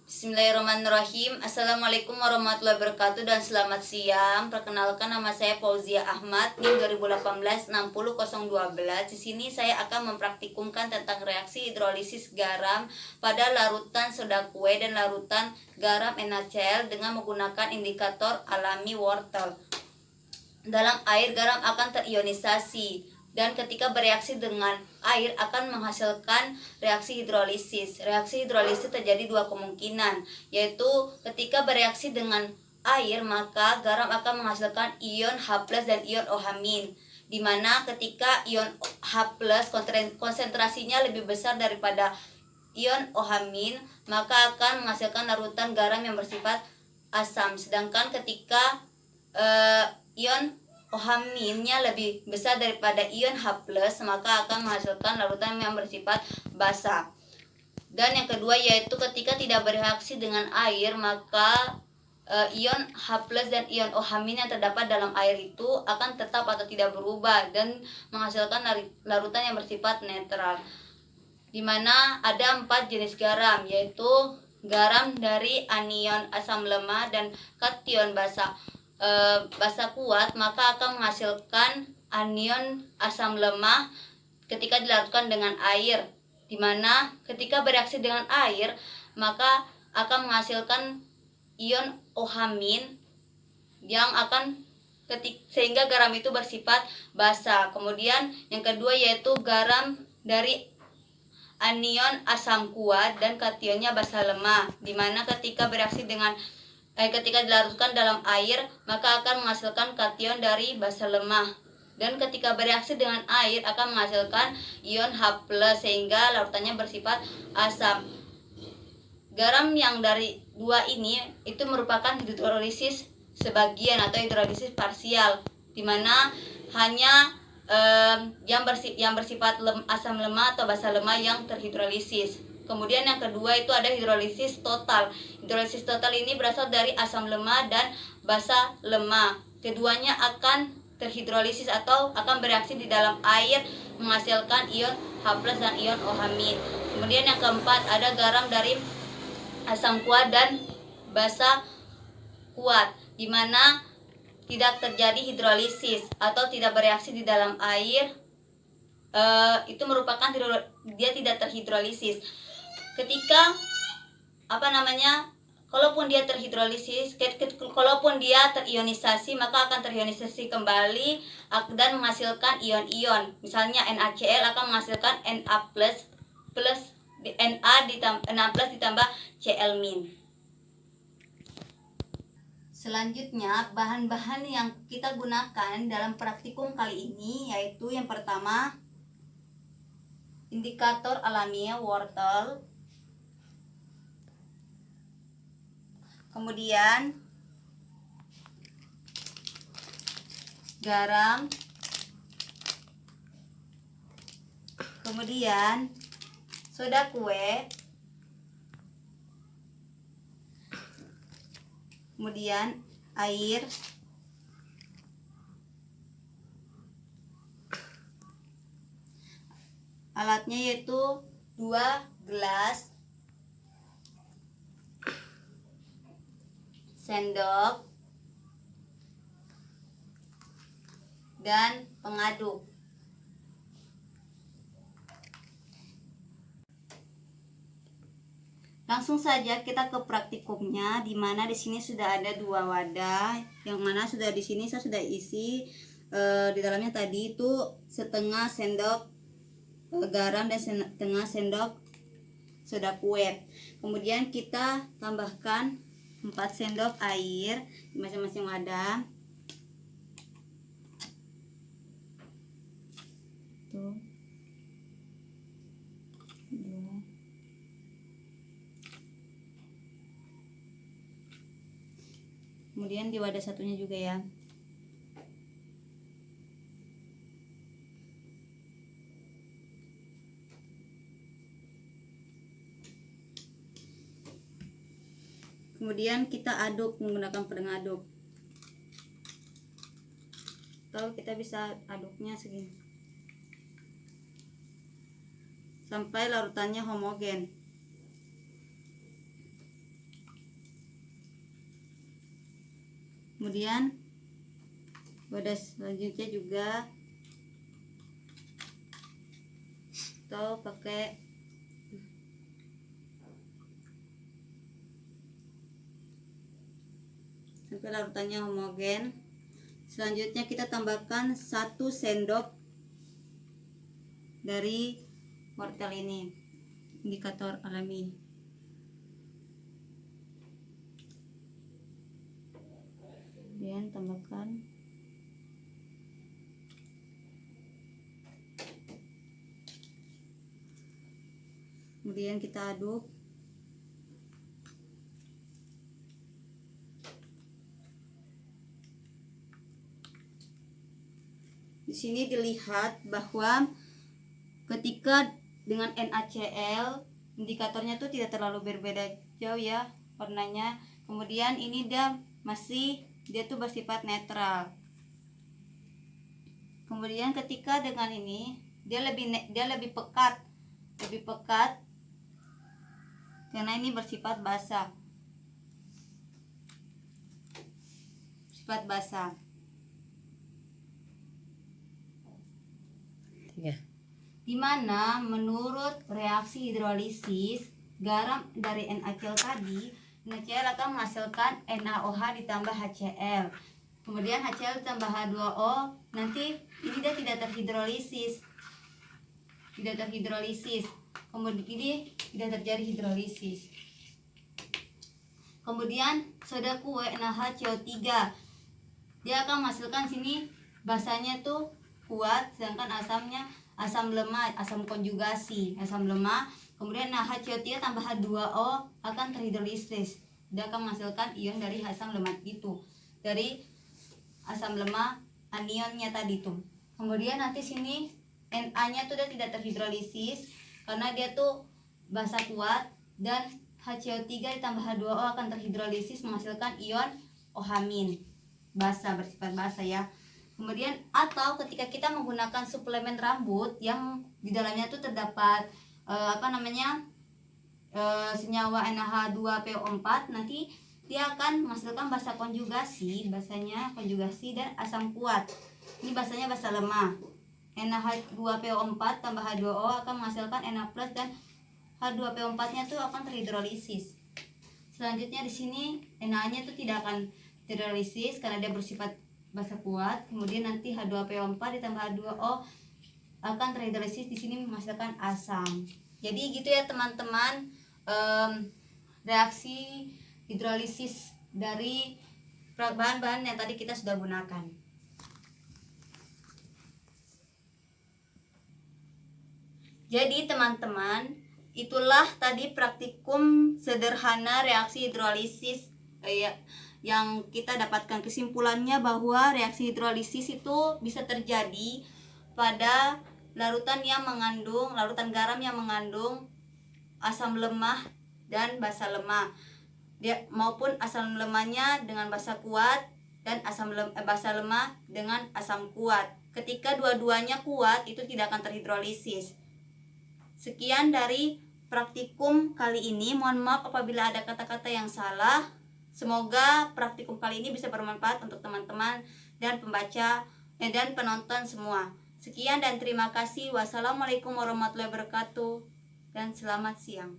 Bismillahirrahmanirrahim. Assalamualaikum warahmatullahi wabarakatuh dan selamat siang. Perkenalkan, nama saya Fauzia Ahmad, NIM 2018 60012. Di sini saya akan mempraktikumkan tentang reaksi hidrolisis garam pada larutan soda kue dan larutan garam NaCl dengan menggunakan indikator alami wortel. Dalam air, garam akan terionisasi dan ketika bereaksi dengan air akan menghasilkan reaksi hidrolisis. Reaksi hidrolisis terjadi dua kemungkinan, yaitu ketika bereaksi dengan air maka garam akan menghasilkan ion H+ dan ion OH-, di mana ketika ion H+ konsentrasinya lebih besar daripada ion OH-, maka akan menghasilkan larutan garam yang bersifat asam. Sedangkan ketika ion OH-nya lebih besar daripada ion H+, maka akan menghasilkan larutan yang bersifat basa. Dan yang kedua yaitu ketika tidak bereaksi dengan air, maka ion H+ dan ion OH- yang terdapat dalam air itu akan tetap atau tidak berubah dan menghasilkan larutan yang bersifat netral. Di mana ada 4 jenis garam, yaitu garam dari anion asam lemah dan kation basa kuat, maka akan menghasilkan anion asam lemah ketika dilarutkan dengan air, dimana ketika bereaksi dengan air maka akan menghasilkan ion OH- yang akan sehingga garam itu bersifat basa. Kemudian yang kedua yaitu garam dari anion asam kuat dan kationnya basa lemah, dimana ketika bereaksi dengan ketika dilarutkan dalam air maka akan menghasilkan kation dari basa lemah, dan ketika bereaksi dengan air akan menghasilkan ion H+ sehingga larutannya bersifat asam. Garam yang dari dua ini itu merupakan hidrolisis sebagian atau hidrolisis parsial, di mana hanya yang bersifat asam lemah atau basa lemah yang terhidrolisis. Kemudian yang kedua itu ada hidrolisis total. Hidrolisis total ini berasal dari asam lemah dan basa lemah. Keduanya akan terhidrolisis atau akan bereaksi di dalam air menghasilkan ion H+ dan ion OH-. Kemudian yang keempat ada garam dari asam kuat dan basa kuat, di mana tidak terjadi hidrolisis atau tidak bereaksi di dalam air. Itu merupakan dia tidak terhidrolisis. Ketika kalaupun dia terhidrolisis, kalaupun dia terionisasi maka akan terionisasi kembali dan menghasilkan ion-ion. Misalnya NaCl akan menghasilkan Na plus ditambah Cl-. Selanjutnya, bahan-bahan yang kita gunakan dalam praktikum kali ini yaitu yang pertama, indikator alami wortel. Kemudian garam. Kemudian soda kue. Kemudian air. Alatnya yaitu 2 gelas, sendok, dan pengaduk. Langsung saja kita ke praktikumnya, di mana di sini sudah ada 2 wadah, yang mana sudah di sini saya sudah isi di dalamnya tadi itu setengah sendok garam dan setengah sendok soda kue. Kemudian kita tambahkan 4 sendok air di masing-masing wadah. Tuh. Kemudian di wadah satunya juga ya. Kemudian kita aduk menggunakan pengaduk, atau kita bisa aduknya segini sampai larutannya homogen. Kemudian pada selanjutnya juga atau pakai sampai larutannya homogen. Selanjutnya kita tambahkan 1 sendok dari wortel ini, indikator alami. Kemudian tambahkan kemudian kita aduk. Di sini dilihat bahwa ketika dengan NaCl indikatornya tuh tidak terlalu berbeda jauh ya warnanya. Kemudian ini dia tuh bersifat netral. Kemudian ketika dengan ini dia lebih pekat karena ini bersifat basah. Dimana menurut reaksi hidrolisis garam dari NaCl tadi, NaCl akan menghasilkan NaOH ditambah HCl. Kemudian HCl ditambah H2O, nanti ini dia tidak terhidrolisis. Kemudian ini tidak terjadi hidrolisis. Kemudian soda kue NaHCO3, dia akan menghasilkan sini basanya tuh kuat, sedangkan asamnya asam lemah, asam konjugasi, asam lemah. Kemudian NaHCO3 tambah H2O akan terhidrolisis, dia akan menghasilkan ion dari asam lemah itu, dari asam lemah anionnya tadi tuh. Kemudian nanti sini Na-nya tuh dia tidak terhidrolisis karena dia tuh basa kuat, dan HCO3 ditambah H2O akan terhidrolisis menghasilkan ion OH-, bersifat basa ya. Kemudian atau ketika kita menggunakan suplemen rambut yang di dalamnya tuh terdapat senyawa NH2PO4, nanti dia akan menghasilkan basa konjugasi, basanya konjugasi dan asam kuat. Ini basanya basa lemah. NH2PO4 tambah H2O akan menghasilkan Na+ dan H2PO4-nya tuh akan terhidrolisis. Selanjutnya di sini Na-nya tuh tidak akan terhidrolisis karena dia bersifat basa kuat. Kemudian nanti H2PO4 ditambah H2O akan terhidrolisis, di sini menghasilkan asam. Jadi gitu ya teman-teman, reaksi hidrolisis dari bahan-bahan yang tadi kita sudah gunakan. Jadi teman-teman, itulah tadi praktikum sederhana reaksi hidrolisis yang kita dapatkan. Kesimpulannya bahwa reaksi hidrolisis itu bisa terjadi pada larutan garam yang mengandung asam lemah dan basa lemah, maupun asam lemahnya dengan basa kuat dan basa lemah dengan asam kuat. Ketika dua-duanya kuat, itu tidak akan terhidrolisis. Sekian dari praktikum kali ini. Mohon maaf apabila ada kata-kata yang salah. Semoga praktikum kali ini bisa bermanfaat untuk teman-teman dan pembaca dan penonton semua. Sekian dan terima kasih. Wassalamualaikum warahmatullahi wabarakatuh dan selamat siang.